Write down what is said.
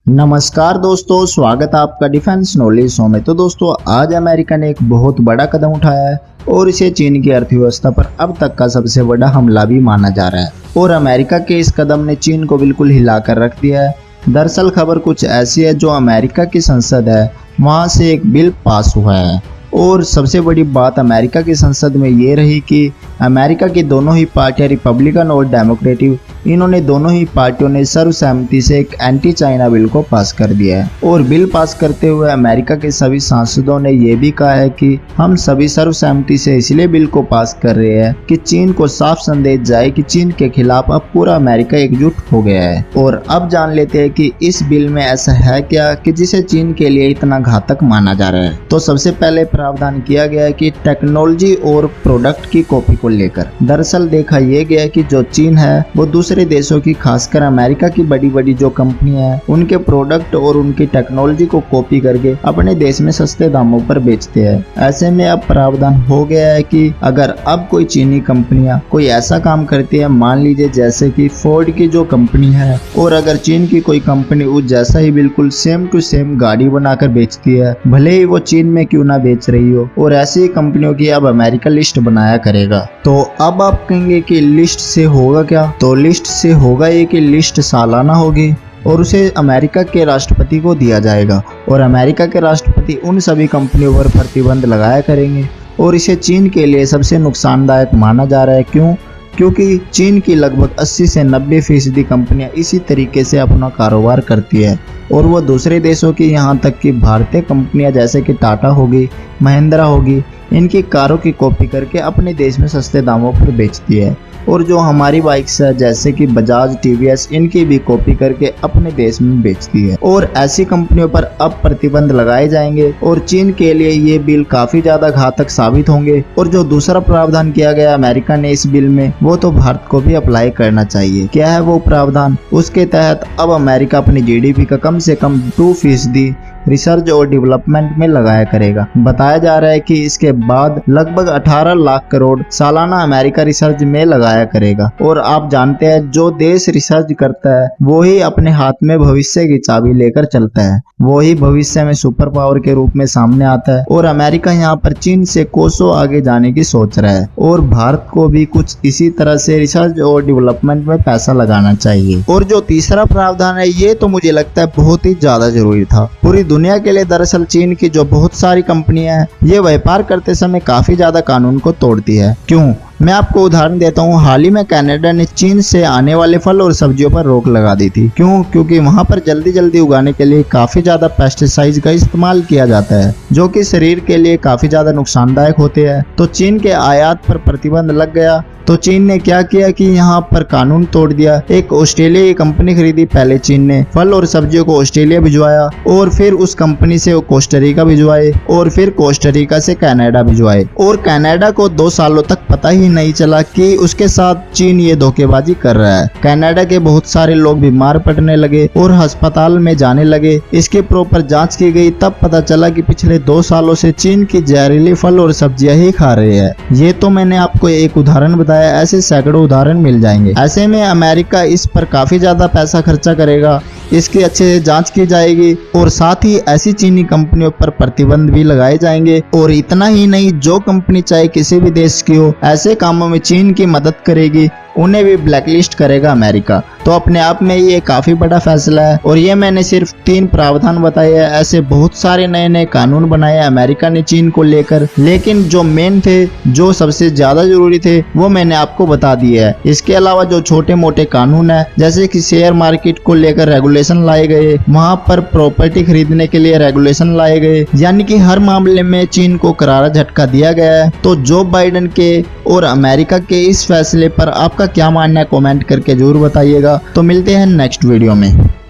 नमस्कार दोस्तों, स्वागत है आपका डिफेंस नॉलेज शो में। तो दोस्तों, आज अमेरिका ने एक बहुत बड़ा कदम उठाया है और इसे चीन की अर्थव्यवस्था पर अब तक का सबसे बड़ा हमला भी माना जा रहा है। और अमेरिका के इस कदम ने चीन को बिल्कुल हिलाकर रख दिया है। दरअसल खबर कुछ ऐसी है, जो अमेरिका की संसद है वहां से एक बिल पास हुआ है। और सबसे बड़ी बात अमेरिका की संसद में ये रही कि अमेरिका की दोनों ही पार्टियां, रिपब्लिकन और डेमोक्रेटिक, इन्होंने दोनों ही पार्टियों ने सर्वसम्मति से एक एंटी चाइना बिल को पास कर दिया है। और बिल पास करते हुए अमेरिका के सभी सांसदों ने यह भी कहा है कि हम सभी सर्वसम्मति से इसलिए बिल को पास कर रहे हैं कि चीन को साफ संदेश जाए कि चीन के खिलाफ अब पूरा अमेरिका एकजुट हो गया है। और अब जान लेते हैं कि इस बिल में ऐसा है क्या कि जिसे चीन के लिए इतना घातक माना जा रहा है। तो सबसे पहले प्रावधान किया गया है कि टेक्नोलॉजी और प्रोडक्ट की कॉपी को लेकर। दरअसल देखा यह गया है कि जो चीन है वो दूसरे देशों की, खासकर अमेरिका की बड़ी बड़ी जो कंपनियां हैं, उनके प्रोडक्ट और उनकी टेक्नोलॉजी को कॉपी करके अपने देश में सस्ते दामों पर बेचते हैं। ऐसे में अब प्रावधान हो गया है कि अगर अब कोई चीनी कंपनियां कोई ऐसा काम करती है, मान लीजिए जैसे कि फोर्ड की जो कंपनी है, और अगर चीन की कोई कंपनी उस जैसा ही बिल्कुल सेम टू सेम गाड़ी बनाकर बेचती है, भले ही वो चीन में क्यों ना बेच रही हो, और ऐसी कंपनियों की अब अमेरिका लिस्ट बनाया करेगा। तो अब आप कहेंगे कि लिस्ट से होगा क्या? तो लिस्ट से होगा ये कि लिस्ट सालाना होगी और उसे अमेरिका के राष्ट्रपति को दिया जाएगा, और अमेरिका के राष्ट्रपति उन सभी कंपनियों पर प्रतिबंध लगाया करेंगे। और इसे चीन के लिए सबसे नुकसानदायक माना जा रहा है। क्यों? क्योंकि चीन की लगभग 80 से 90% कंपनियां इसी तरीके से अपना कारोबार करती है, और वो दूसरे देशों की, यहाँ तक कि भारतीय कंपनियां जैसे कि टाटा होगी, महिंद्रा होगी, इनकी कारों की कॉपी करके अपने देश में सस्ते दामों पर बेचती है। और जो हमारी बाइक्स है जैसे कि बजाज, टीवीएस, इनकी भी कॉपी करके अपने देश में बेचती है। और ऐसी कंपनियों पर अब प्रतिबंध लगाए जाएंगे और चीन के लिए ये बिल काफी ज्यादा घातक साबित होंगे। और जो दूसरा प्रावधान किया गया अमेरिका ने इस बिल में, वो तो भारत को भी अप्लाई करना चाहिए। क्या है वो प्रावधान? उसके तहत अब अमेरिका अपनी जीडीपी का कम से कम 2% रिसर्च और डेवलपमेंट में लगाया करेगा। बताया जा रहा है कि इसके बाद लगभग 18 लाख करोड़ सालाना अमेरिका रिसर्च में लगाया करेगा। और आप जानते हैं, जो देश रिसर्च करता है वो ही अपने हाथ में भविष्य की चाबी लेकर चलता है, वो ही भविष्य में सुपर पावर के रूप में सामने आता है। और अमेरिका यहाँ पर चीन से कोसों आगे जाने की सोच रहा है, और भारत को भी कुछ इसी तरह से रिसर्च और डेवलपमेंट में पैसा लगाना चाहिए। और जो तीसरा प्रावधान है, ये तो मुझे लगता है बहुत ही ज्यादा जरूरी था पूरी दुनिया के लिए। दरअसल चीन की जो बहुत सारी कंपनियां हैं, ये व्यापार करते समय काफी ज्यादा कानून को तोड़ती है। क्यों? मैं आपको उदाहरण देता हूँ। हाल ही में कनाडा ने चीन से आने वाले फल और सब्जियों पर रोक लगा दी थी। क्यों? क्योंकि वहाँ पर जल्दी जल्दी उगाने के लिए काफी ज्यादा पेस्टिसाइड का इस्तेमाल किया जाता है, जो कि शरीर के लिए काफी ज्यादा नुकसानदायक होते हैं। तो चीन के आयात पर प्रतिबंध लग गया। तो चीन ने क्या किया कि यहाँ पर कानून तोड़ दिया। एक ऑस्ट्रेलिया की कंपनी खरीदी। पहले चीन ने फल और सब्जियों को ऑस्ट्रेलिया भिजवाया, और फिर उस कंपनी से कोस्टारिका भिजवाए, और फिर कोस्टारिका से कनाडा भिजवाए। और कनाडा को 2 सालों तक पता ही नहीं चला कि उसके साथ चीन ये धोखेबाजी कर रहा है। कनाडा के बहुत सारे लोग बीमार पड़ने लगे और अस्पताल में जाने लगे। इसकी प्रॉपर जांच की गई, तब पता चला कि पिछले 2 सालों से चीन की जहरीली फल और सब्जियां ही खा रहे हैं। ये तो मैंने आपको एक उदाहरण बताया, ऐसे सैकड़ों उदाहरण मिल जाएंगे। ऐसे में अमेरिका इस पर काफी ज्यादा पैसा खर्चा करेगा, इसकी अच्छे से जांच की जाएगी, और साथ ही ऐसी चीनी कंपनियों पर प्रतिबंध भी लगाए जाएंगे। और इतना ही नहीं, जो कंपनी चाहे किसी भी देश की हो, ऐसे कामों में चीन की मदद करेगी, उन्हें भी ब्लैकलिस्ट करेगा अमेरिका। तो अपने आप में ये काफी बड़ा फैसला है। और ये मैंने सिर्फ 3 प्रावधान बताए हैं, ऐसे बहुत सारे नए नए कानून बनाए अमेरिका ने चीन को लेकर, लेकिन जो मेन थे, जो सबसे ज्यादा जरूरी थे, वो मैंने आपको बता दिए है। इसके अलावा जो छोटे मोटे कानून है, जैसे कि शेयर मार्केट को लेकर रेगुलेशन लाए गए, वहां पर प्रॉपर्टी खरीदने के लिए रेगुलेशन लाए गए, यानी कि हर मामले में चीन को करारा झटका दिया गया है। तो जो बाइडेन के और अमेरिका के इस फैसले पर आपका क्या मानना है, कमेंट करके जरूर बताइएगा। तो मिलते हैं नेक्स्ट वीडियो में।